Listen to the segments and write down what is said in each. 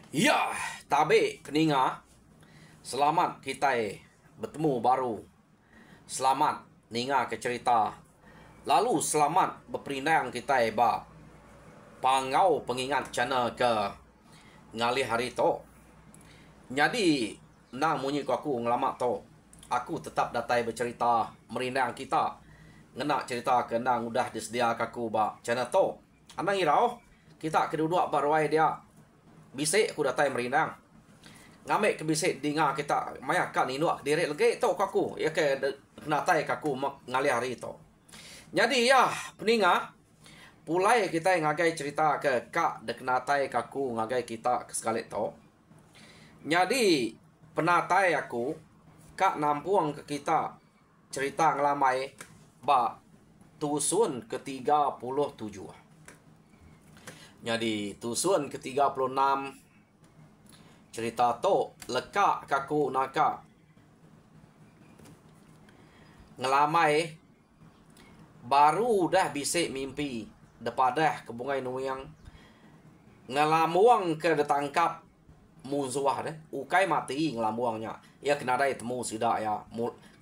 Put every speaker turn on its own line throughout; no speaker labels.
Ya, tabe keninga. Selamat kita bertemu baru. Selamat ninga ke cerita. Lalu selamat berperindang kita ba pangau pengingat channel ke ngali hari to. Jadi nang munyi ko aku ngelamak to. Aku tetap datai bercerita merindang kita. Ngena cerita ke nang udah disedia kaku ba channel to. Anang irau kita kedua baruai dia. Bisik aku datai merindang. Ngamek ke bisik dinga kita maya kan inuak diri lagi tau kaku ya ke natai kaku ngali hari to. Jadi ya peninga pulai kita ngagai cerita ke kak dek natai kaku ngagai kita ke sekali to. Jadi penatai aku kak nampuang ke kita cerita ngelamai ba tusun ke-37. Jadi tusun ke-36 cerita to lekak kaku naka ngelamai baru dah bisik mimpi depadah kebungai nuyang ngelamuang ke detangkap musuh deh ukai mati ngelamuangnya ya kena dai temu sidak ya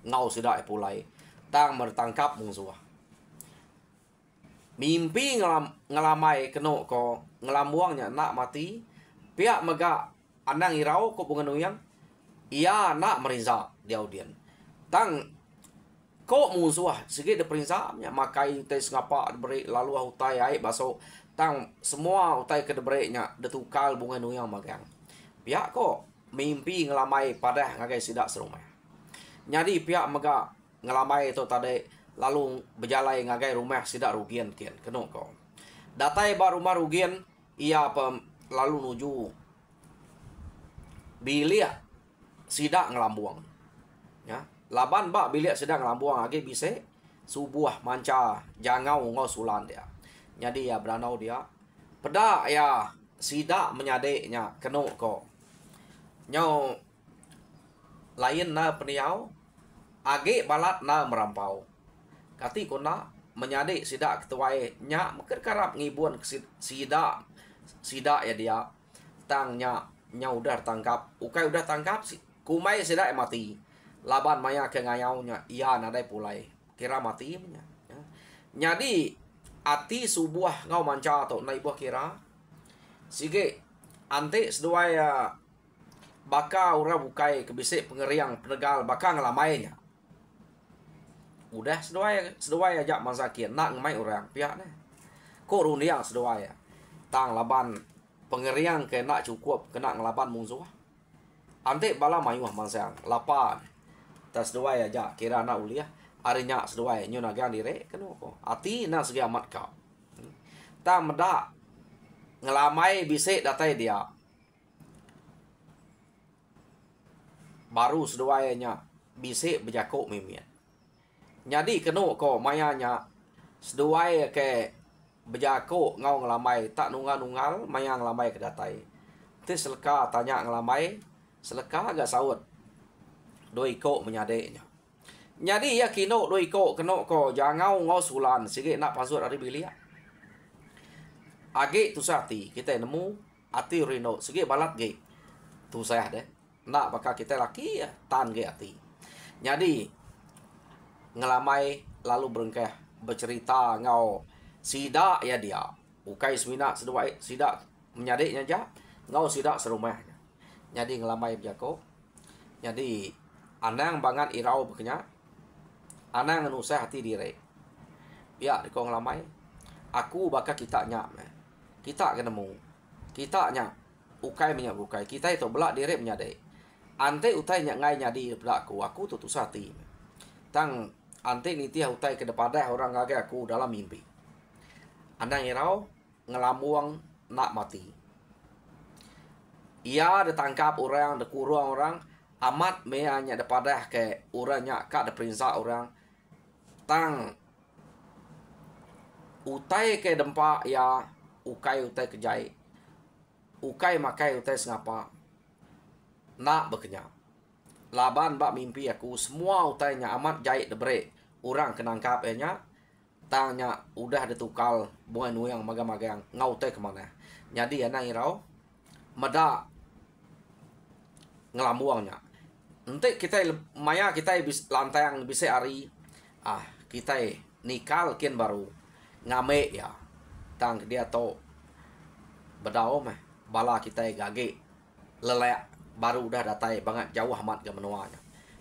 ngau sidak pulai tang mertangkap musuh mimpi ngelamai keno ko ngelamuangnya nak mati pihak mega anang irau ko pengenuyang ia nak merinza dia audien tang ko musuh segi de perinzanya makai tes ngapa beri lalu hutai ai baso tang semua hutai ke debrenya de tukal bunga nuyang magang pihak ko mimpi ngelamai pada ngagai sidak serumah jadi pihak mega ngelamai itu tadi lalu berjalai ngagai rumah sidak rugian kian keno ko datai ba rumah rugian ia lalu nuju bilik sidak ngelambuang ya laban ba bilik sidak ngelambuang age bisa subuh manca jangau ngau sulan dia jadi ya beranau dia peda ya sidak menyadeknya keno ko nyau lain na peniau age balat na merampau kati kona menyadek sidak ketuai nya mungkin karap ngibun sidak ya dia tangnya nya udah tangkap ukai udah tangkap kumai sidak mati laban maya ke ngayaunya iya nadai pulai kira mati nya jadi ati subuh ngau manca atau naik buah kira sige ante sedua ya baka ura bukai kebisik pengeriang penegal baka ngelamainya udah sedua ya jak masakin nak ngemai orang pihak nih kok runiang sedua ya tang laban pengeriang kena cukup kena ngelaban musuh ante bala mayuh mansang lapan tas dua ya jak kira nak uliah arinya sedua ya nyuna gan dire kenapa ati na segi amat kau tang meda ngelamai bisik datai dia baru sedua ya nya bisik berjakuk mimian jadi keno ko mayanya sedua ya ke berjakuk ngau ngelamai tak nungal maya ngelamai ke datai ti seleka tanya ngelamai seleka agak saut doi ko menyadeknya jadi ya kino doi ko keno ko jangau ngau sulan sige nak pasut ari bilia age tu sati kita nemu ati rino sige balat ge tu saya deh nak bakal kita laki ya tan ge ati jadi ngelamai lalu berengkeh bercerita ngau sidak ya dia ukai semina sedua sidak menyadiknya aja ngau sidak serumahnya jadi ngelamai berjako jadi anang banget irau bekenya anang nusah hati diri ya di kong ngelamai aku bakal kita nyak kita ketemu kita nyak ukai minyak ukai kita itu belak diri menyadik ante utai nyak ngai nyadi belakku aku tutus hati tang ante niti utai ke depan orang ngage aku dalam mimpi andang irau ngelamuang nak mati ia ditangkap orang dekurung orang amat meanya depadah ke orangnya kak deperintah orang tang utai ke dempa ya ukai utai kejai ukai makai utai sengapa nak bekenya laban bak mimpi aku semua utainya amat jahit debre orang kenangkap nya tangnya udah ditukal bunga nuyang magang-magang ngau teh kemana jadi ya nang irau meda ngelamuangnya. Nanti kita maya kita lantai yang bisa hari kita nikal kian baru ngame ya tang dia to bedao mah bala kita gage lelek baru udah datai banget jauh amat ke menuanya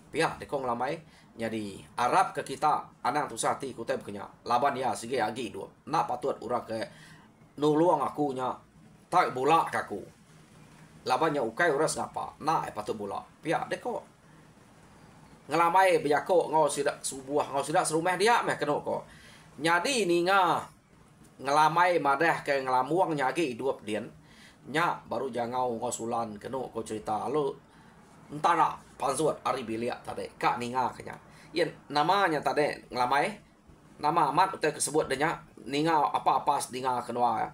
pihak dekong lamai jadi Arab ke kita anak tu sati kutai punya laban ya sige agi dua nak patut urang ke nuluang aku nya tak bola kaku labannya ukai uras ngapa nak patut bola pihak deko ngelamai bejako ngau sidak subuh ngau sidak serumah dia meh keno ko nyadi ninga ngelamai madah ke ngelamuang nyagi hidup dian nya baru jangau ngau sulan keno ko cerita lo entara pansuat ari bilia tade kak ninga kenya yen namanya tade ngelamai nama amat utai kesebut denya ninga apa-apa ninga kenwa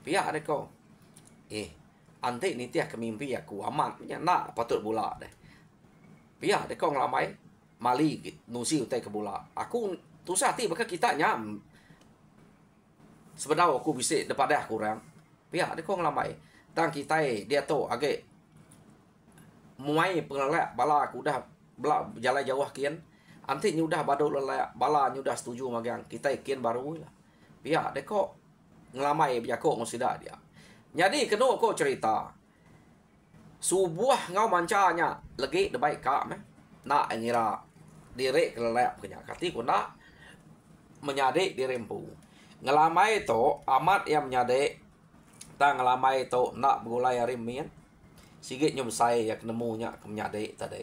pihak deko ante nitiah kemimpi aku amat nya nak patut bola deh pihak dekong lamai mali nusi utai ke bola aku tu sati maka kita nyam sebenarnya aku bisa daripada aku orang pihak dekong lamai tang kita dia tu agak muai pengelak bala aku dah bala jalan jauh kian anti nyudah badu lelak bala nyudah setuju magang kita kian baru lah pihak dekok ngelamai biako ngusida dia jadi kena ko cerita subuh ngau mancanya lagi debai kak meh nak ngira direk kelelep kenya kati ko nak menyade dirempu ngelamai to amat yang menyade ta ngelamai to nak begulai arimin sigit nyum sai ya kenemunya ke menyade tadi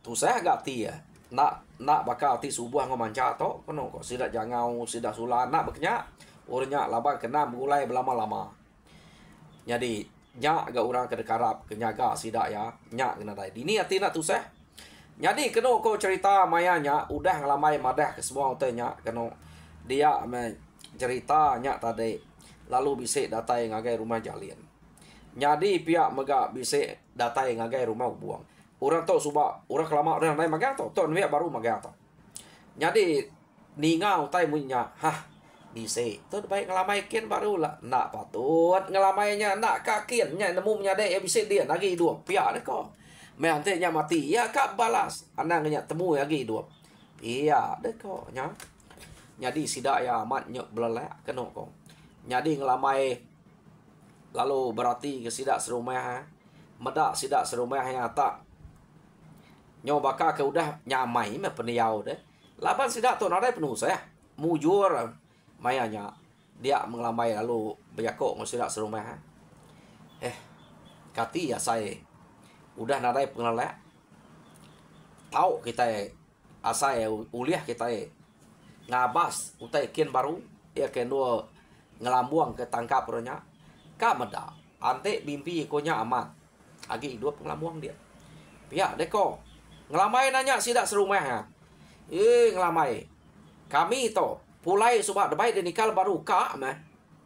tu saya gati ya nak bakal ti subuh ngau manca to kono ko sida jangau sida sulan nak beknya urnya labang kena begulai belama-lama jadi nyak ga orang ke dekarap kenyaga sida ya nyak kena dai dini hati nak tusah jadi keno ko cerita mayanya udah ngelamai madah ke semua utenya keno dia cerita nyak tadi lalu bisa datai ngagai rumah jalian jadi pihak mega bisa datai ngagai rumah buang orang tu suba orang kelama orang lain magang tu pihak baru magang tu jadi ninga utai munya bisa tu baik ngelamai kian baru lah nak patut ngelamainya nak kakiannya nemu menyadai ya bisa dia lagi hidup pihak deko mehantenya mati ya kak balas anangnya temu lagi hidup iya deko nya jadi sida ya amat nyok belelek keno ko jadi ngelamai lalu berarti ke sida serumah medak sida serumah yang tak nyobaka ke udah nyamai me peniau deh laban sida tu nadai penuh saya mujur mayanya dia mengelamai lalu bejako ngosidak serumah kati ya saya udah nadai pengelak tahu kita asai uliah kita ngabas utai kian baru ya kedua ngelambuang ke tangkap ronya ka meda ante mimpi konya amat agi hidup ngelambuang dia pihak deko ngelamai nanya sidak serumah ngelamai kami to pulai subak debai de nikal baru ka mah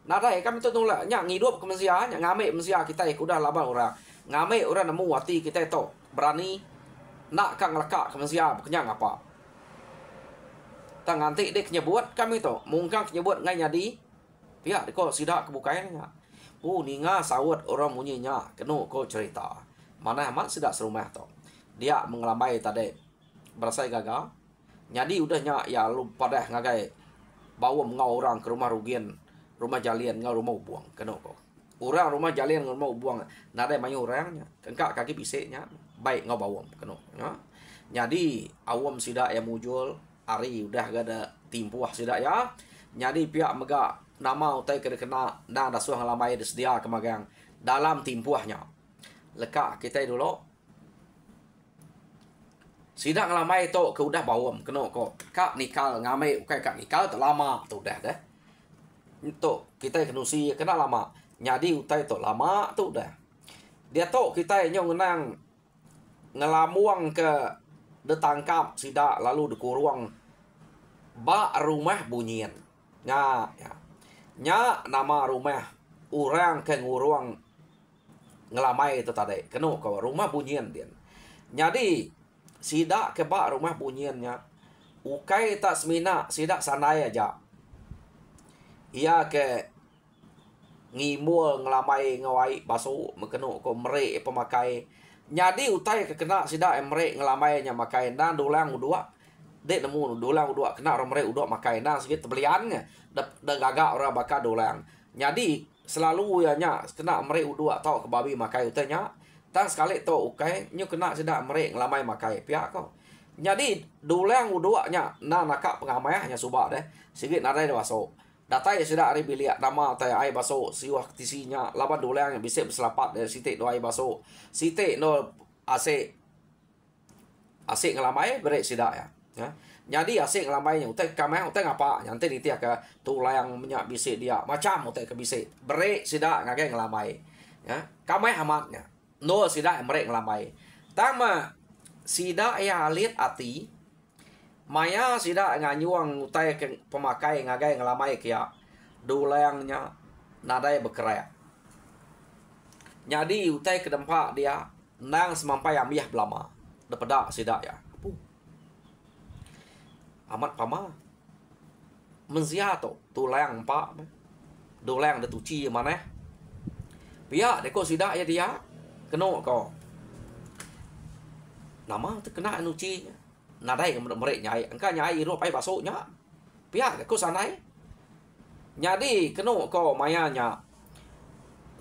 nadai kami tu tungla nya ngidup ke Malaysia nya ngame Malaysia kita udah laban orang ngame orang nemu hati kita tu berani nak kang lekak ke Malaysia kenyang apa tang nanti dek nyebut kami tu mungkang nyebut ngai nyadi pihak deko sidak kebukainya ninga sawat orang munyinya kenu ko cerita mana amat sidak serumah tu dia mengelamai tadi berasai gagal nyadi udahnya ya lu pada ngagai bawa ngau orang ke rumah rugian rumah jalian ngau rumah buang kena ko orang rumah jalian ngau rumah buang nada mayu orangnya kengkak kaki bisiknya baik ngau bawa kena ya jadi awam sida yang mujul ari udah gak ada timpuah sida ya jadi pihak mega nama utai kena na dasuh ngalamai sedia kemagang dalam timpuahnya lekak kita dulu sidak ngelamai tu ke udah bawam kena ko kak nikal ngamai ukai kak nikal tu lama tu dah dah untuk kita kenusi kena lama jadi utai tu lama tu dah dia tu kita nyong nang ngelamuang ke detangkap sidak lalu dikurung ba rumah bunyian nya nama rumah orang ke ngurung ngelamai itu tadi kena ko rumah bunyian dia jadi sidak ke bak rumah bunyiannya ukai tak semina sidak sanai aja ia ke ngimul ngelamai ngawai baso mekeno ko merek pemakai. Jadi utai kena sida merek ngelamai nya makai dan dolang udua. Dek nemu dolang udua kena orang merek udua makai dan sikit beliannya da gagak orang bakal dolang. Jadi selalu ya nya kena merek udua tau ke babi makai utanya. Tang sekali to ukai nyu kena sida merek ngelamai makai pihak kau. Jadi dolang udua nya na nakak pengamai nya subak deh. Sikit nadai baso. Datai sudah hari bilik nama tay ai baso siwah tisinya laban dolang yang bisa berselapat dari sitik do ai baso. Sitik no asik ngelamai berek sidak ya. Ya. Jadi asik ngelamainya utai kamai utai ngapa nanti niti ke tulang minyak bisik dia macam utai ke bisik berek sidak ngage ngelamai. Ya. Kamai amatnya. No sidak merek ngelamai. Tama sidak ya alit ati maya sidak nganyuang utai ke pemakai ngage ngelamai kia dolangnya nadai berkerak. Jadi utai ke dempak dia nang semampai amiah belama daripada sidak ya. Amat pama menziato tulang pak dolang de tuci mana pihak deko sidak ya dia keno ko nama terkena nuci nadai merek nyai engka nyai ro pai baso nya pihak deko sanai jadi keno ko mayanya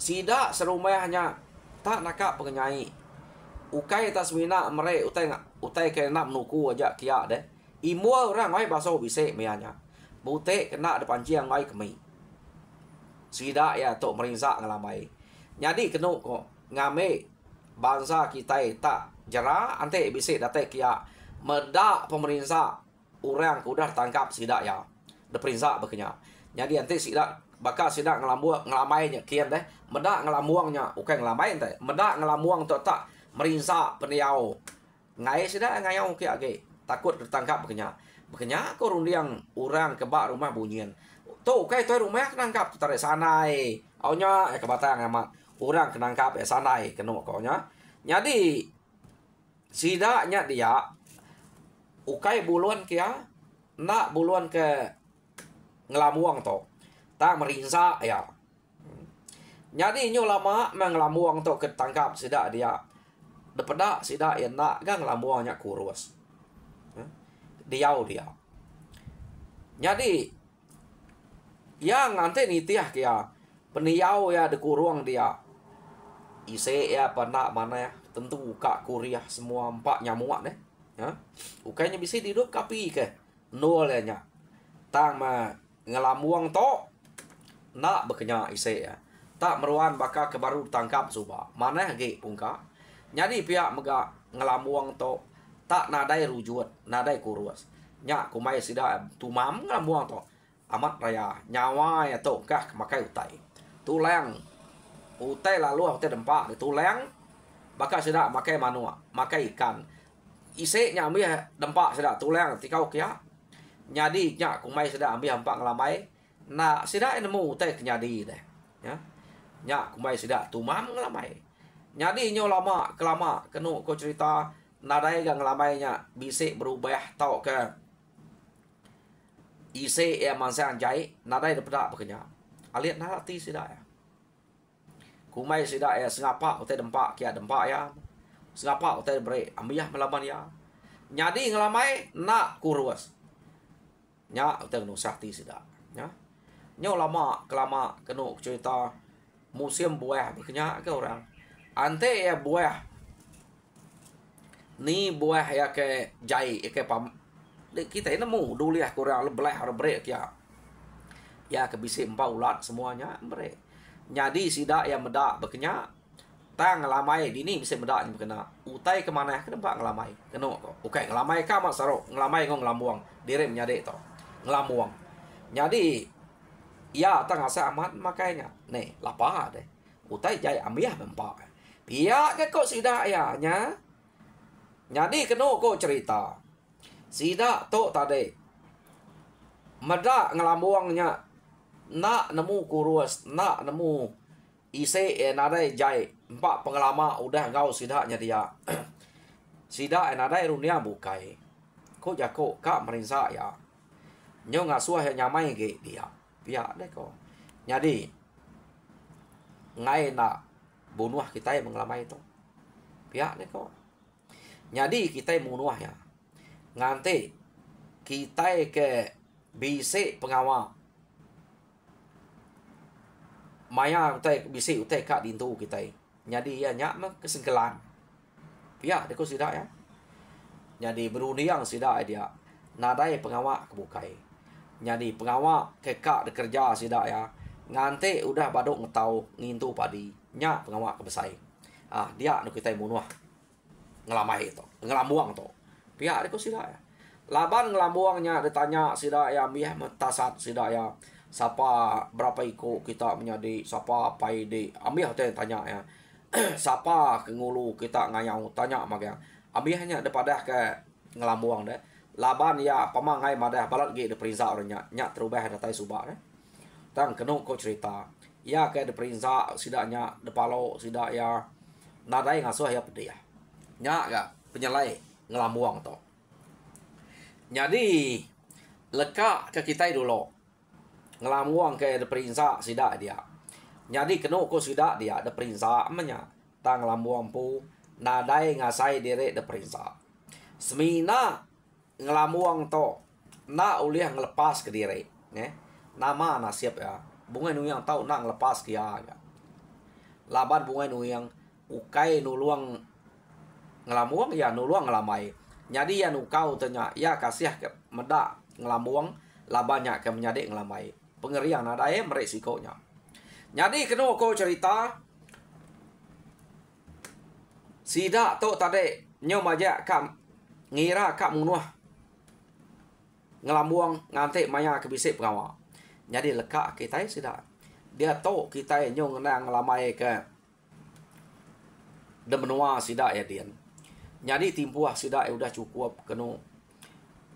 sidak serumahnya tak nakak pengenyai ukai tasmina merek utai ke nak nuku aja kia deh imua orang ai baso bisik mianya bute kena depan jiang ai kemi sidak ya tok meringsak ngelamai jadi keno ko ngame bangsa kita tak jera ante bisik date kia medak pemerintah orang kudah tangkap sidak ya de peringsak bekenya jadi ante sidak bakal sidak ngelamai nya kian deh medak ngelamuangnya ukai ngelamai ente medak ngelamuang tok tak meringsak peniau ngai sidak ngayau kia ge takut tertangkap bekenya ko rundiang orang kebak rumah bunyian tu kai tu rumah nangkap tarik sanai aunya ke batang amat orang kenangkap sanai keno ko nya jadi sidaknya dia ukai buluan kia nak buluan ke ngelamuang to tak meringsa ya jadi nyo lama mengelamuang to ketangkap sidak dia daripada sidak yang nak gang ngelamuangnya kurus diau dia. Jadi yang nanti nitiah kia peniau ya dekurung dia ise ya panak mana ya tentu buka kuliah semua empat nyamuk deh ya ukainya bisa hidup kapi ke nolnya tang ma ngelamuang to nak bekenya ise ya tak meruan bakal ke baru tangkap suba mana ge pungka jadi pihak mega ngelamuang to tak nadai rujut nadai kurus nya kumai sida tumam ngelamuang to amat raya nyawa ya to kah makai utai tulang utai lalu utai dempak tulang bakal sida makai manua makai ikan ise nya ambil dempak sida tulang tikau kia nyadi nya kumai sida ambil hampak ngelamai na sida nemu utai kenyadi deh ya nya kumai sida tumam ngelamai nyadi nyo lama kelama kenu ko cerita nadai gang lamainya bisik berubah tau ke ise ya mansang jai nadai daripada bekenya aliat narati sida ya kumai sida ya sengapa utai dempak kia dempak ya sengapa utai bre ambiah melaban ya nyadi ngelamai nak kurus nya utai nu sakti sida ya nyo lama kelama kenu cerita musim buah bekenya ke orang ante ya buah ni buah ya ke jai ke pam kita ini mau dulu ya kurang lebelah break ya ke bisi empat ulat semuanya break nyadi sidak yang medak bekenya tang ngelamai dini bisa medak yang berkena utai kemana ke tempat ngelamai kena oke ngelamai ka mak sarok ngelamai ngong ngelamuang direm nyade to ngelamuang nyadi ya tang asa amat makanya nih lapar deh utai jai ambiah mempak pihak ke kok sidak ya nya jadi kena ko cerita sidak tok tadi medak ngelamuangnya nak nemu kurus nak nemu ise nadai jai empat pengelama udah ngau sidaknya dia sidak nadai runia bukai ko jako kak merinsa ya nyo ngasuh yang nyamai ge dia pihak deh ko jadi ngai nak bunuh kita mengelamai itu. Pihak ni kau. Jadi kita bunuh ya. Nganti kita ke bisik pengawal. Maya utai bisik utai kak dintu kita. Jadi ya nyak mah kesengkelan. Pihak dia kau sidak ya. Jadi berunding sidak dia. Nadai pengawal kebukai. Jadi pengawal kekak kerja sidak ya. Nganti udah baduk ngetau ngintu padi. Nyak pengawal kebesai. Dia nu kita bunuh. Ngelamai itu. Ngelambuang tu. Pihak dia kau sidak ya. Laban ngelambuangnya ditanya sidak ya. Biar metasat sidak ya. Siapa berapa ikut kita menjadi. Siapa apa ide. Ambil tanya ya. Siapa kengulu kita ngayau. Tanya magang. Ambil hanya daripada ke ngelambuang deh. Laban ya pamangai madah balat gi diperintah orangnya. Nyak terubah datai subak deh. Tang kenu ko cerita. Ya ke diperintah sidaknya depalo sidak ya. Nadai ngasuh ya pedih. Nyak gak penyelai ngelambuang to. Jadi leka ke kita dulu. Ngelambuang ke diperintah sidak dia. Jadi kenu ko sidak dia diperintah amanya. Tang ngelambuang pu nadai ngasai diri diperintah. Semina ngelambuang to na ulih ngelepas ke diri. Nama na siap ya. Bunga nu yang tahu nak ngelepas ke ya. Laban bunga nu yang ukai nuluang ngelambuang ya nuluang ngelamai. Jadi ya nu kau tanya ya kasih ke medak ngelambuang labannya ke menjadi ngelamai. Pengerian ada meresikonya. Jadi kena kau cerita sidak tu tadi nyom aja kam ngira kak munuh ngelambuang nganti maya ke bisik pengawal. Jadi lekak kita sidak. Dia tahu kita nyong nang ngelamai ke demenua sidak ya dian. Jadi timpuah sidak udah cukup kena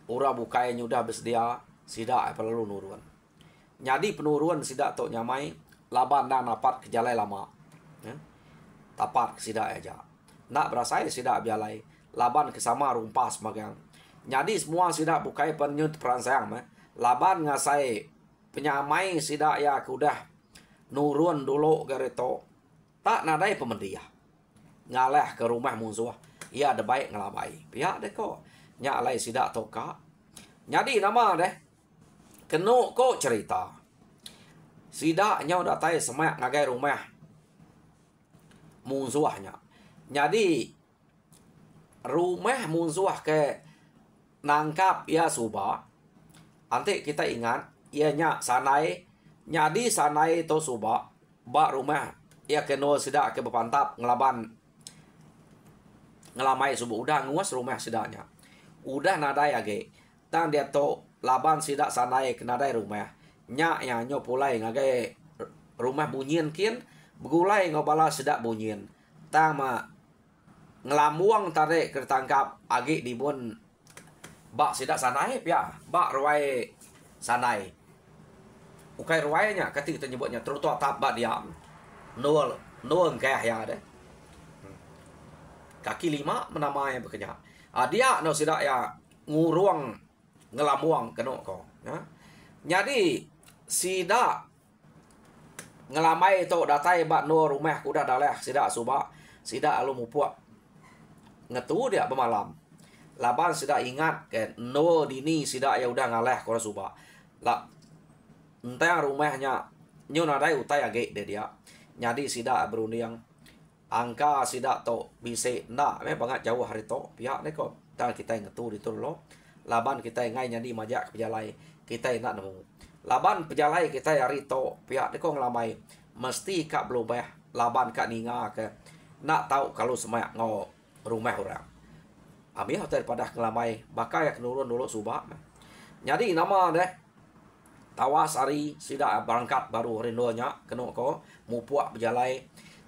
ura bukainya udah bersedia sidak perlu nurun. Jadi penuruan sidak tu nyamai laban dan dapat kejalai lama. Tapat sidak aja. Nak berasa sidak bialai. Laban kesama rumpas magang. Jadi semua sidak bukai penyut peransayang. Laban ngasai penyamai sidak ya kudah nurun dulu gereto. Tak nadai pemendiah. Ngaleh ke rumah musuh. Ya ada baik ngelabai. Pihak deh kok. Nyalai sidak toka. Jadi nama deh. Kenu kok cerita. Sidaknya udah tahu semak ngagai rumah musuhnya. Jadi rumah musuh ke nangkap ya subah. Nanti kita ingat ianya sanai. Jadi sanai to subah. Bak rumah ya kena sidak ke berpantap ngelaban ngelamai subuh udah nguas rumah sidaknya. Udah nadai age. Dan dia to laban sidak sanai ke nadai rumah. Nyak yang nyopulai ngagai rumah bunyian kian begulai ngobala sidak bunyian. Tang ma ngelamuang tarik ketangkap agi dibun bak sidak sanai ya bak ruai sanai. Ukai ruainya ketika kita nyebutnya trotoar tap bak diam. Nol kah ya deh. Kaki lima menamai bekerja. Dia no sidak ya nguruang ngelamuang kena ko. Ya. Jadi sidak ngelamai tu datai bak no rumah kuda daleh sidak subak sidak alu mupuak ngetu dia bermalam. Laban sidak ingat ke no dini sidak ya udah ngaleh kora subak. Lah entah rumahnya nyu nadai utai age dia. Jadi sidak berunding angka sidak to bise ndak banget jauh hari to pihak ni ko. Dan kita ngetu ditu lo. Laban kita ngai nyadi majak pejalai kita nak nemu. Laban pejalai kita hari to pihak ni ko ngelamai mesti kak belum bayar laban kak ninga ke nak tahu kalau semak ngo rumah orang. Ambil daripada ngelamai bakal ya kenurun dulu subak. Jadi nama deh tawas hari sidak berangkat baru rindonya kena ko mupuak berjalai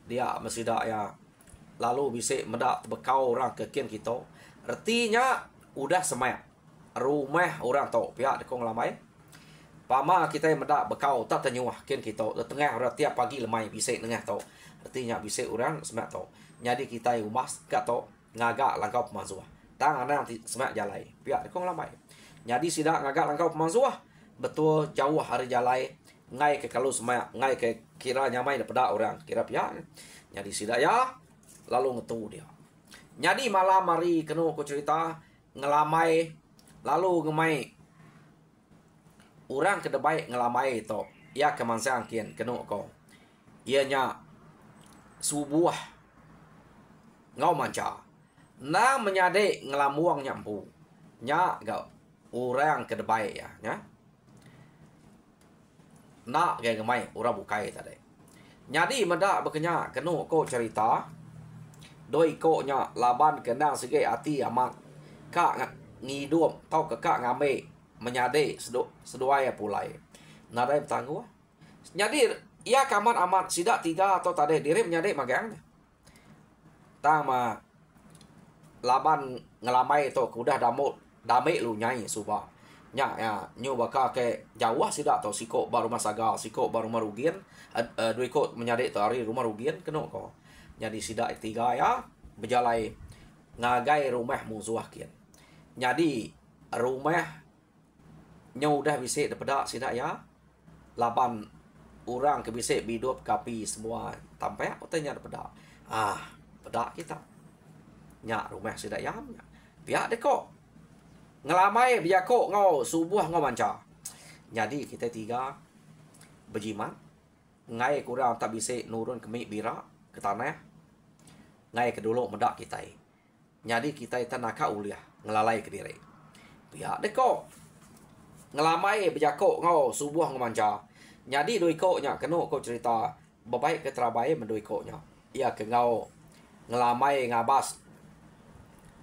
dia mesidak ya lalu bisa medak bekau orang ke kian kita. Artinya udah semak rumah orang to pihak ko ngelamai. Pama kita medak bekau tak tenyuah kian kita tengah orang tiap pagi lemai bisa tengah to. Artinya bisa orang semak to. Jadi kita umas kat to ngagak langkau pemansuah. Tangan nanti semak jalai pihak ko ngelamai. Jadi sidak ngagak langkau pemansuah betul jauh hari jalai ngai ke kalau semak ngai ke kira nyamai pada orang kira pihak. Jadi sidak ya lalu ngetu dia. Jadi malam hari kena aku cerita ngelamai lalu ngemai orang kedebai ngelamai itu ya kemansang kian kena ko. Ianya subuh ngau manca. Na menyade ngelamuang nyampu. Nya gak orang kedebai ya nya. Na gaya ngemai orang bukai tadi. Jadi meda bekenya kena ko cerita doi ko nya laban kenang sige ati amat ka ngidum tau ke ka ngame menyade seduai pulai. Nadai bertangguh. Jadi ia kaman amat sidak tiga atau tadi diri menyade magang. Tama laban ngelamai tu kudah dame lu nyai suba. Nya ya nyu baka ke jauh sidak tu siko baru masagal siko baru marugian dua ko menyade tu hari rumah rugian kena ko. Jadi sidak tiga ya berjalai ngagai rumah musuh kian. Jadi rumah nyu dah bisa daripada sidak ya laban orang ke bisa hidup kapi semua tampai utanya daripada pada kita nya rumah sidak ya pihak deko ngelamai biar kok ngau subuh ngau manca. Jadi kita tiga berjimat ngai kurang tak bisa nurun ke bira ke tanah ngai ke dulu medak kita. Jadi kita tanaka uliah ngelalai ke diri. Pihak deko ngelamai biar kok ngau subuh ngau manca. Jadi doi kok nya kena kau cerita bebaik ke terabai mendoi kok nya. Ia ke ngau ngelamai ngabas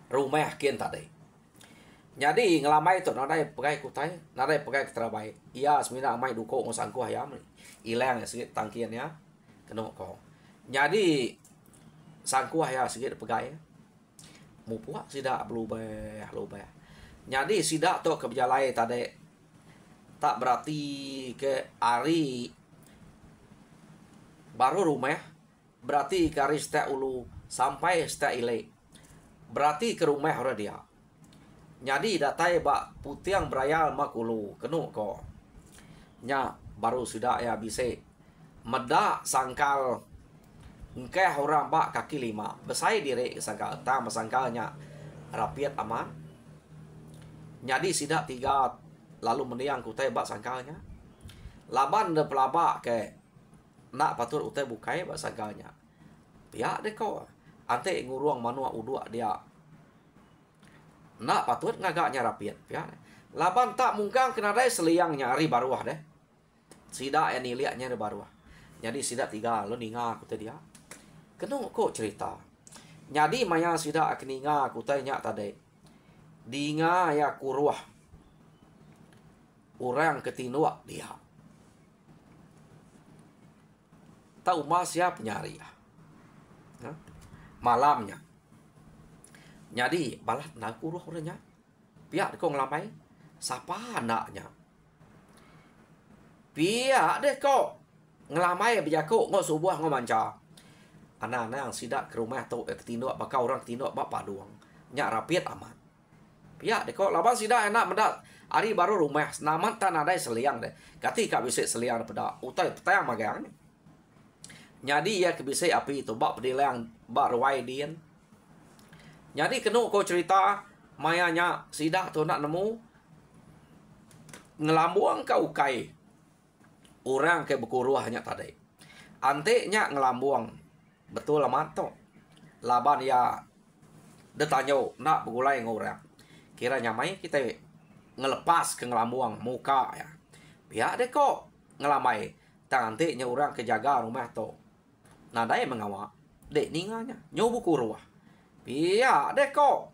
rumah kian tadi. Jadi ngelamai tu nadai pegai kutai, nadai pegai keterabai. Ia semina amai duko ngosangku ayam. Ilang sikit tangkian ya. Kena ko. Jadi sangku ayam sikit pegai. Mupuak sidak belubah. Jadi sidak tu kebijalai tadi tak berarti ke hari baru rumah berarti ke hari setiap ulu sampai setiap ile berarti ke rumah orang dia. Jadi datai bak putiang berayal makulu kenu ko. Nya baru sudah ya bisa medak sangkal engkeh orang bak kaki lima besai diri sangkal tam sangkalnya rapiat aman. Jadi sidak tiga lalu mendiang kutai bak sangkalnya. Laban de pelabak ke nak patur utai bukai bak sangkalnya. Pihak deh kau. Ante nguruang manua udua dia. Nak patut ngagaknya rapiat. Pihak. Laban tak mungkin kena dai seliang nyari baruah deh. Sidak yang niliaknya baruah. Jadi sidak tiga lo ninga kutai dia. Kena kok cerita. Jadi maya sidak keninga kutai nyak tadi. Dinga ya kuruah. Orang ketinua dia. Tahu mas siapa nyari ya. Malamnya. Jadi balat nak kuruh orangnya. Pihak kau ngelamai. Siapa anaknya? Pihak deh kau ngelamai biar kau ngau subuh ngau manca. Anak-anak yang sidak ke rumah tu ketinua bakal orang ketinua bapak doang. Nyak rapiat aman. Pihak deh kau laban sidak enak mendak. Hari baru rumah naman tan ada seliang deh. Kati kak bisa seliang pada utai petang magang. Jadi ya kebisa api itu bak pedilang bak ruai dian. Jadi kena kau cerita mayanya sidak tu nak nemu ngelambuang ke ukai. Orang ke berkuruahnya tadi. Anteknya ngelambuang. Betul amat tu. Laban ya detanyo nak bergulai ngorang. Kira nyamai kita ngelepas ke ngelambuang muka ya. Pihak deh kok ngelamai. Tangantiknya orang kejaga rumah tu. Nadai mengawak. Dek ninganya. Nyobu kuruah. Pihak deh kok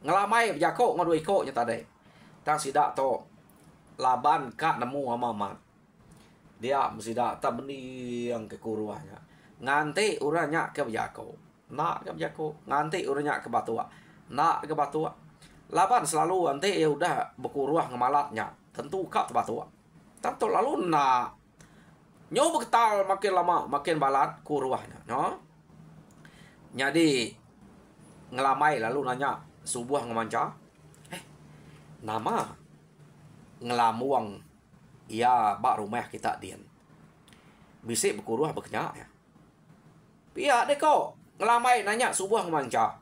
ngelamai berjakok ngadui koknya tadi. Tang sidak tu. Laban kak nemu amamat. Dia sidak tak benih yang kekuruahnya. Nganti orangnya ke berjakok. Nak ke berjakok. Nganti orangnya ke batua. Nak ke batua. Laban selalu nanti ya udah berkuruah ngemalatnya. Tentu kak batua. Tentu lalu nak. Nyoba ketal makin lama makin balat kuruahnya. No? Jadi ngelamai lalu nanya subuh ngemanca. Nama ngelamuang ya bak rumah kita dian. bisik berkuruh berkenyak ya. Pihak deh kok ngelamai nanya subuh manca.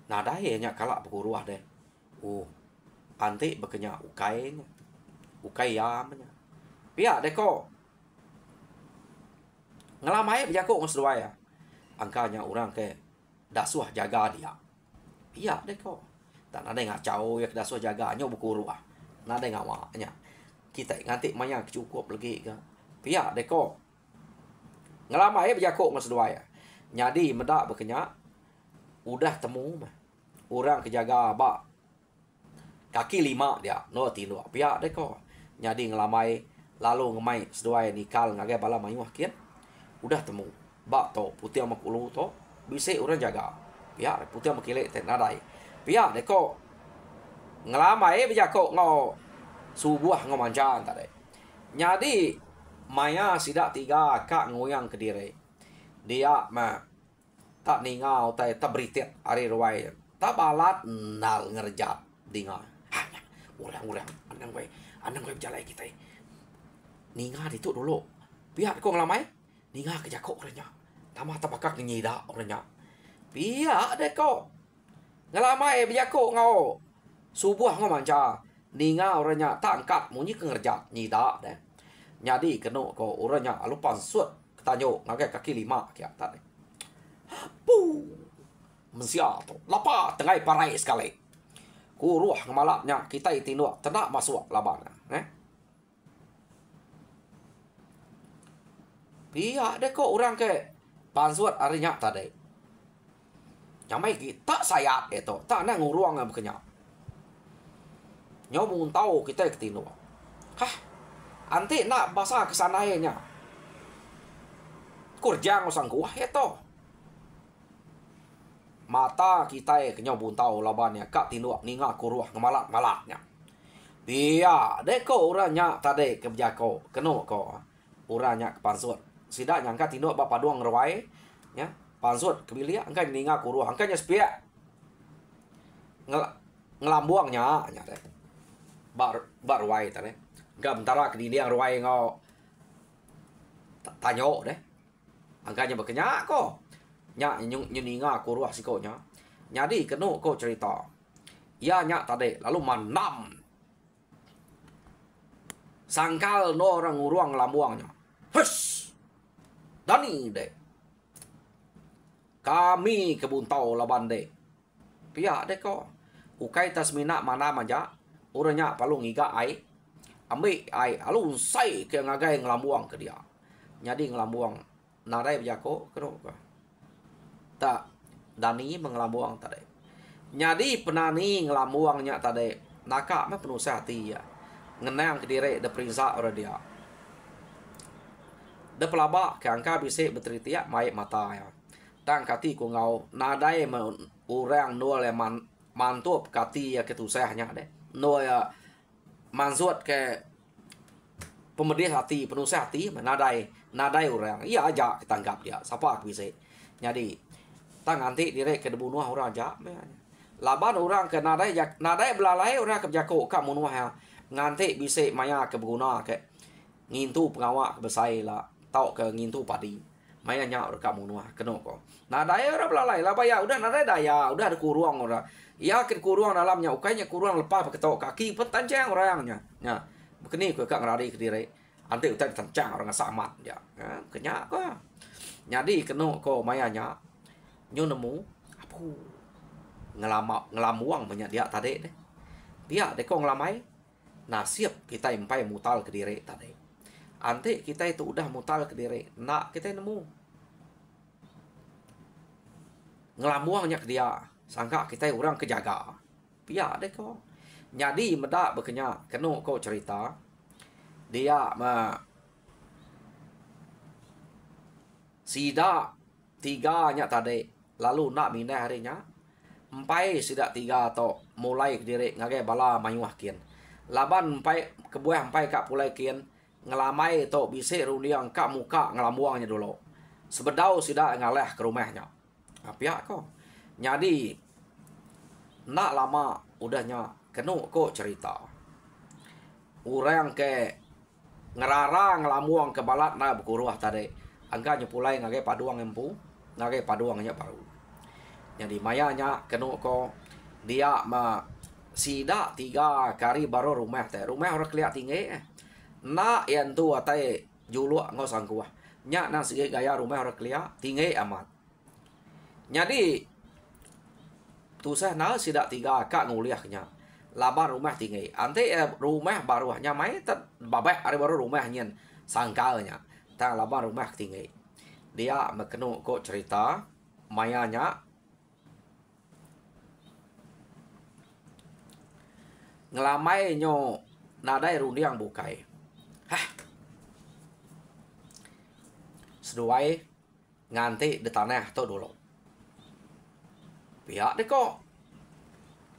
Nadai nya kalak berkuruh deh. Oh, antik berkenyak ukainya. Ukai yamnya. Pihak deh kok ngelamai berjakuk ngesdua ya. Angkanya orang ke dasuah jaga dia. Pihak deh kok. Tak ada ngacau ya ke dasuah jaga nyo berkuruh. Nada ngawaknya. Kita nganti maya cukup lagi ke. Pihak deh kok ngelamai berjakuk ngesdua ya. Nyadi medak berkenyak. Udah temu mah. Orang kejaga bak kaki 5 dia. No tinu. Pihak deh kok. Nyadi ngelamai lalu ngemai seduai nikal ngagai bala mayuh kian. Udah temu. Bak to putih sama ulu to bisik orang jaga. Pihak putih sama kilek ten nadai. Pihak deh kok ngelamai berjakuk ngau subuh ngau mancan tadi. Nyadi maya sidak 3 kak ngoyang ke diri. Dia mah tak ningau tai tak beritik hari ruai. Tak balat nal ngerjat dinga. Urang-urang anang gue berjalan kita. Ninga itu dulu. Pihak kok ngelamai. Ninga kejakok orangnya. Tambah tabakak nyida orangnya. Pihak deh kok ngelamai berjakok ngau subuh ngau manca. Ninga orangnya tak angkat munyi ke ngerjat nyida deh. Nyadi kena ko orangnya alupan suat ketanyo ngagai kaki 5 kia tadi. Puh. Mensia tu. Lapa tengah parai sekali. Kuruh ngemalaknya kita itinuk tenak masuk laban. Pihak deh kok orang ke pansuat harinya tadi. Nyamai kita sayat itu. Tak nak nguruang yang berkenyak. Nyobung tahu kita itinuk. Hah? Anti nak bahasa kesananya. Kurjang usang kuah itu. Mata kita kenyobung tahu labannya. Kak tinuk ninga kuruh ngemalak-malaknya. Pihak deh kok orangnya tadi kebjako. Kena kok. Orangnya ke pansuat. Sidak nyangka tinduk bapa doang ngeruai ya pansut kebilia angka ninga kuruh angkanya sepia ngelambuangnya nya teh bar ruai teh enggak bentara ke dia ruai ngau tanyo deh angkanya berkenyak kok nya ninga kuruh sikonya nyadi kenu kok cerita ya nya tadi lalu manam sangkal no orang nguruang ngelambuangnya hush. Dani deh. Kami kebuntau laban deh. Pihak deh kok. Ukai tasmina mana maja. Orangnya palung iga ai. Ambil ai. Alun say ke ngagai ngelambuang ke dia. Jadi ngelambuang. Narai berjako. Kenapa? Tak. Dani mengelambuang tadi. Jadi penani ngelambuangnya tadi. Nakak mah penuh hati ya. Ngenang ke diri. De perintah orang dia. De pelabak ke angka bisa berteriak mai mata ya. Tang kati ku ngau nadai orang nol mantup kati ya ketusahnya deh. Nol ya mansuat ke pemedih hati penuh hati nadai orang. Iya aja ketangkap dia. Siapa bisa. Jadi tang nanti direk ke debunuh orang aja. Laban orang ke nadai belalai orang ke jako ka munuh ya. Nganti bisa maya ke berguna ke ngintu pengawak besai lah. Tau ke ngintu padi. Maya nyak reka munuah kena kok. Nah daya orang belalai lah ya udah nadai daya udah ada kuruang orang. Ya ke kuruang dalamnya ukainya kuruang lepas pakai tau kaki pun tancang orangnya. Ya. Begini ke kak ngerari ke diri. Anti utai tancang orang samat ya. Kenyak kok. Jadi kena kok mayanya nyu nemu apa ngelamuang banyak dia tadi deh. Dia deh kok ngelamai nasib kita impai mutal ke diri tadi. Anti kita itu udah mutal ke diri. Nak kita nemu. Ngelamuangnya ke dia. Sangka kita orang kejaga. Pihak deh kok. Jadi medak berkenyak. Kena kok cerita. Dia sidak 3 nya tadi. Lalu nak minah harinya. Empai sidak 3 atau mulai ke diri. Ngagai bala mayuah kian. Laban empai kebuah empai kak pulai kian. Ngelamai itu bisa rundiang kak muka ngelamuangnya dulu. Sebedau sidak ngaleh ke rumahnya. Pihak kok. Jadi nak lama udahnya kena kok cerita. Orang ke ngerara ngelamuang ke balat na berkuruah tadi. Angka nyepulai ngagai paduang empu, ngagai paduangnya baru. Jadi mayanya kenu ko dia ma sida 3 kali baru rumah teh. Rumah orang keliat tinggi. Na yang tu atai juluk ngau sangkuah. Nya nang segi gaya rumah orang keliat tinggi amat. Jadi tu saya na sida 3 kak nguliahnya. Laban rumah tinggi. Ante rumah barunya mai tet babek hari baru rumah nyen sangkalnya. Tang laban rumah tinggi. Dia mekenu kok cerita mayanya ngelamai nyo nadai rundiang bukai. Hah. Seduai nganti di tanah tu dulu. Pihak deh kok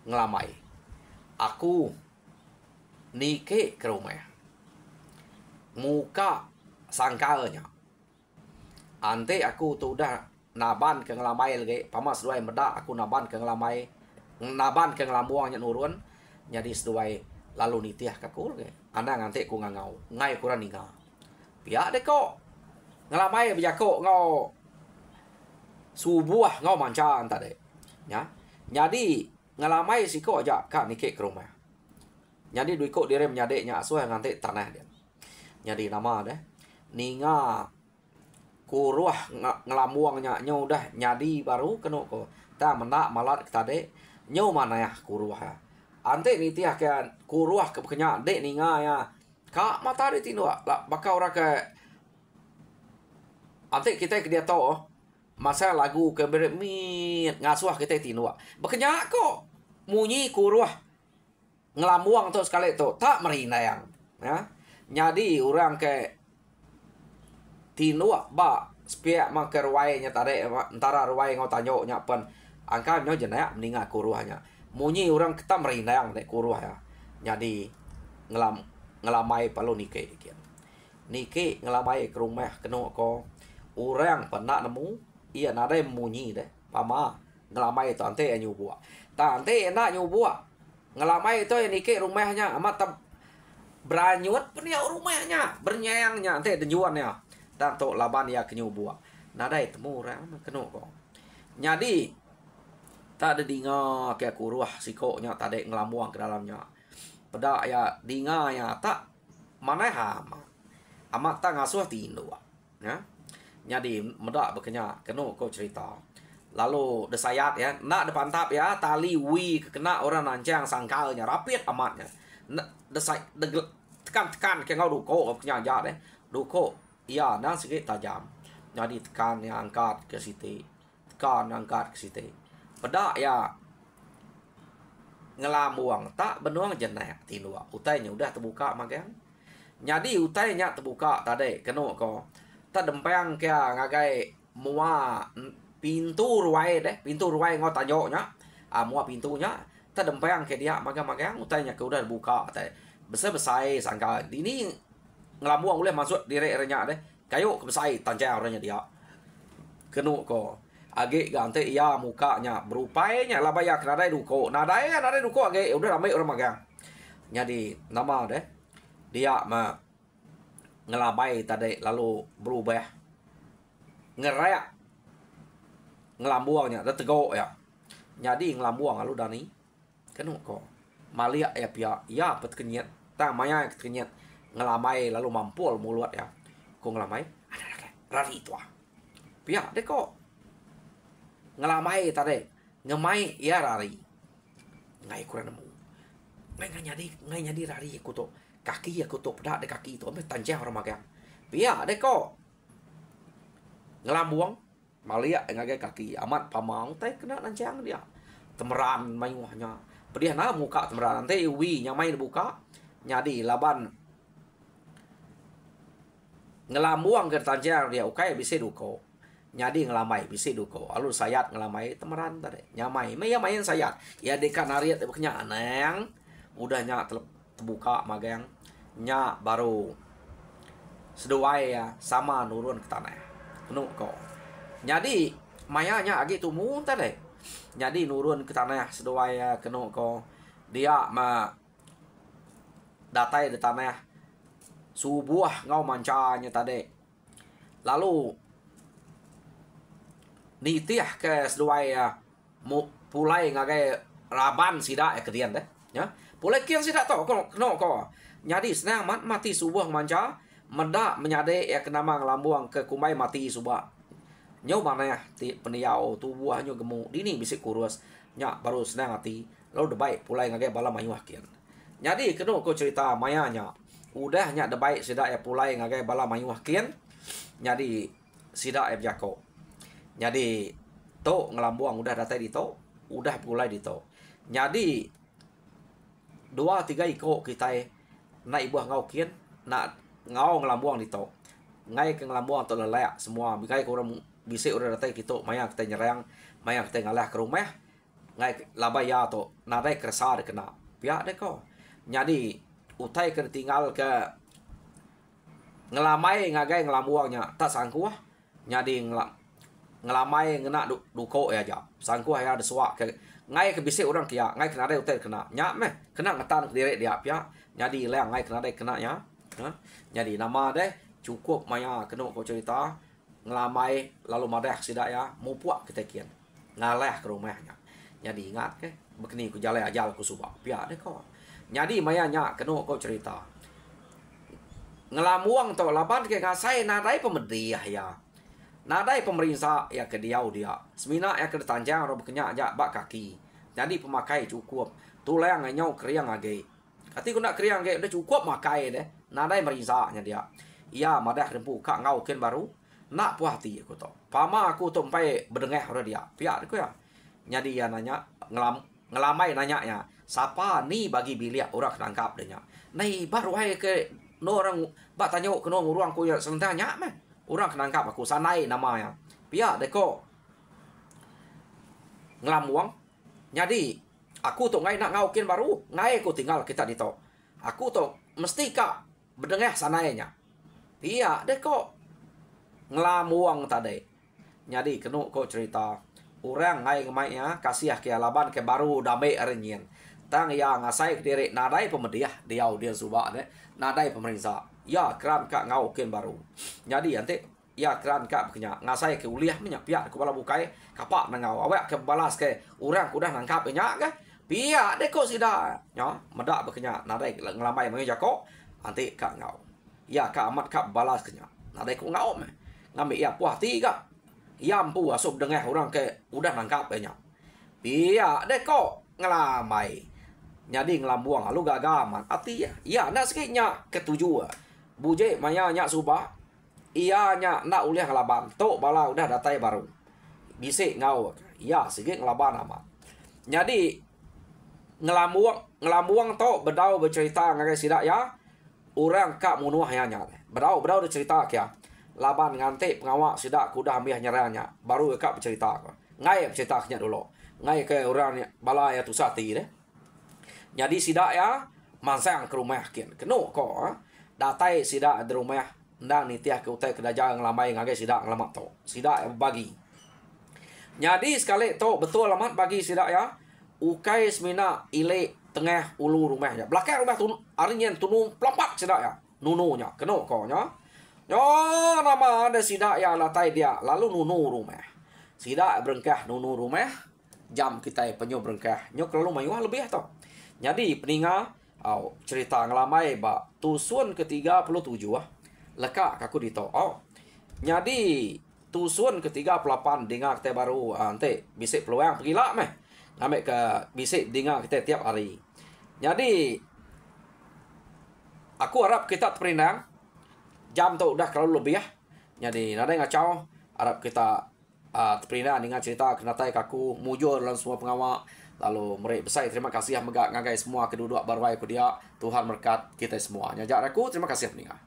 ngelamai. Aku nike ke rumah. Muka sangkalnya. Ante aku tu dah naban ke ngelamai lagi. Pamas seduai medak aku naban ke ngelamai. Naban ke ngelamuangnya nurun. Jadi seduai lalu nitiah kakul ke. Anda nganti ku ngangau. Ngai kurang ninga. Pihak deh kok ngelamai berjakok ngau subuh ngau mancan tadi. Ya. Jadi ngelamai si kok aja kak nikik ke rumah. Jadi duit kok direm nyadeknya asuh nganti tanah dia. Jadi nama deh ninga kuruah ngelamuangnya nyo dah nyadi baru kena ko. Ta menak malat tadi nyo mana ya kuruah ya. Ante nitiah ke kuruah ke kenya dek ninga ya. Kak mata di tinu lah bakal ora ke ante kita ke dia tahu masa lagu ke bermit ngasuh kita tinu. Bekenya kok munyi kuruah ngelamuang tu sekali tu tak merinayang ya. Jadi orang ke tinu ba spiak mak ke ruainya tadi antara ruai ngau tanyo nya pen angka nyo jenaya meninga kuruahnya. Munyi orang kita merinayang dek kuruah ya. Jadi ngelamai palu nike kian. Nike ngelamai ke rumah kena ko orang pernah nemu iya nade munyi deh pama ngelamai tu ante nyubu. Ta ante enak nyubu. Ngelamai itu nike rumahnya amat beranyut punya rumahnya bernyayangnya ante denjuannya. Ta to laban ya ke nyubu. Nade temu orang kena ko. Jadi tak ada dinga kayak kuruah sikoknya tadi ngelamuang ke dalamnya. Pada ya dinga ya tak mana hama. Amat tak ngasuh tindu. Ya. Jadi medak bekenya kena kau cerita. Lalu desayat ya, nak depantap ya tali wi kena orang nancang sangkalnya rapit amatnya. Desai tekan ke ngau duko bekenya aja deh. Duko iya nang sikit tajam. Jadi tekan yang angkat ke situ. Tekan angkat ke situ. Pada ya ngelamuang tak benuang jenak tinua. Utainya udah terbuka magang. Jadi utainya terbuka tadi kena ko. Tak dempang kaya ngagai mua pintu ruai deh. Pintu ruai ngau tanyonya. Mua pintunya. Tak dempang ke dia magang-magang. Utainya ke udah terbuka. Besar-besar sangka. Ini ngelamuang boleh masuk direk-reknya deh. Kayu kebesar tanjang orangnya dia. Kena ko. Age ganti ya mukanya berupanya lah banyak nadai duko. Nadai duko age udah ramai orang magang. Jadi nama deh. Dia ngelabai tadi lalu berubah ngerayak ngelambuangnya dah tegok ya. Jadi ngelambuang lalu dani kena ko malia ya pia ya pet kenyet ta maya kenyet ngelamai lalu mampul mulut ya ko ngelamai ada lagi rari itu pia deh kok ngelamai tadi ngemai ya rari ngai kurang nemu ngai nyadi rari kuto kaki ya kuto pedak de kaki itu ampe tanjang orang magang pia deh kok ngelambuang malia ngagai kaki amat pamang teh kena nancang dia temeran mayuhnya pedih na muka temeran nanti wi nyamai dibuka nyadi laban ngelambuang ke tanjang dia ukai bisa duko nyadi ngelamai bisa duko alur sayat ngelamai temeran tadi nyamai main sayat ya dekan hariat beknya aneng udahnya terbuka magang nya baru seduai ya sama nurun ke tanah penuh kok jadi mayanya agi tumun tadi jadi nurun ke tanah seduai ya kena kok dia datai di tanah subuh ngau mancanya tadi. Lalu nitiah ke seduai pulai ngagai raban sida kedian deh. Ya. Pulai kian sida to ko. Nyadi senang mati subuh manca meda menyade ya kenama ngelambuang ke kumai mati subah. Nyau mana ya peniau tubuhnya gemuk dini bisik kurus nya baru senang hati lalu debai pulai ngagai bala mayuah kian. Nyadi keno ko cerita mayanya udah nya debai sida ya pulai ngagai bala mayuah kian. Nyadi sida ya jako. Nyadi to ngelambuang udah datai di to, udah pulai di to. Nyadi 2-3 iko kita na ibuah ngau kian na ngau ngelambuang di to. Ngai ke ngelambuang to lelayak semua bikai kurang bisa udah datai gitu maya kita nyerang maya kita ngalah ke rumah ngai labaya to nadai keresar kena pihak deh ko. Nyadi utai ke tinggal ke ngelamai ngagai ngelambuangnya tak sangkuah. Nyadi ngelamai ngena duko ya aja sangkuah ya ada suak ke ngai ke bisa orang kia ngai kena ada utai kena nyak meh kena ngetan ke diri dia pihak. Nyadi leng ngai kena ada kena nya. Jadi nama deh cukup maya kena ko cerita ngelamai lalu madah sida ya mupuak kita kian ngaleh ke rumahnya. Jadi ingat ke begini ku jalai ajal ku subak pihak deh ko. Jadi maya nya kena ko cerita ngelamuang to laban ke ngasai nadai pemediah ya. Nadai pemerintah ya ke diau dia. Semina ya ke tanjang ro bekenya aja bak kaki. Jadi pemakai cukup. Tulang nyau kriang age. Kati ku nak kriang age udah cukup makai deh. Nadai merintahnya dia. Ia madah rempu kak ngau ken baru. Nak puas hati aku to. Pama aku to sampai berdengeh ro dia. Piak aku ya. Jadi ya nanya ngelamai nanya ya. Siapa ni bagi biliak orang nangkap denya. Nai baru hai ke no orang bak tanya ke no orang ku ya selentanya mah. Orang nangkap aku sanai namanya. Pihak deko ngelamuang. Jadi aku tu ngai nak ngaukin baru, ngai aku tinggal kita di to. Aku tu mesti kak berdengah sanainya. Pihak deko ngelamuang tadi. Jadi kenu ko cerita orang ngai ngemainya kasih ke alaban ke baru damai arenyen. Tang ya ngasai diri nadai pemediah dia subak deh. Nadai pemerintah. Ya keran kak ngaukin baru. Jadi nanti ya keran kak bekenya ngasai ke uliah minyak pihak kepala bukai kapak nangau awak ke balas ke orang kudah nangkap nya ke pihak deko sida nya medak bekenya nadai ngelamai mengi jako nanti kak ngau. Ya kak amat kak balas kenya. Nadai ku ngau me. Ngambil ya puah tiga. Ya ampu asup dengah orang ke udah nangkap nya. Pihak deko ngelamai. Jadi ngelambuang lalu gagaman arti ya nak sikitnya ketujuh buje maya nya subah iya nya nak uliah ngelaban to bala udah datai baru bisik ngau ya sikit ngelaban amat. Jadi ngelambuang to bedau bercerita ngagai sidak ya orang kak munuah nya bedau bercerita kia laban ngante pengawak sidak kuda ambil nyeranya baru kak bercerita ngai berceritanya dulu ngai ke orang bala ya tu sati deh. Jadi sidak ya mansang ke rumah kian kenu ko datai sidak di rumah ndang nitiah ke utai kedaja ngelamai ngagai sidak ngelamat to sidak bagi. Jadi sekali to betul alamat bagi sidak ya ukai semina ile tengah ulu rumahnya belakang rumah tun arinyen tunu pelompat sidak ya nununya kenu ko nya yo nama ada sidak ya latai dia lalu nunu rumah sidak berengkah nunu rumah jam kita penyu berengkah nyok lalu mayuah lebih to. Jadi peninga cerita ngelamai ba tusun ke-37 lekak aku dito. Jadi tusun ke-38 dengar kita baru ante bisik peluang pergilah meh. Ambil ke bisik dengar kita tiap hari. Jadi aku harap kita terperinang jam tu udah kalau lebih ya. Jadi nada ngacau harap kita terperinang dengan cerita kenatai kaku mujur dalam semua pengawak. Lalu mereka besar terima kasih yang ngagai semua kedua-dua baru aku dia Tuhan berkat kita semuanya. Jarak aku terima kasih meninggal.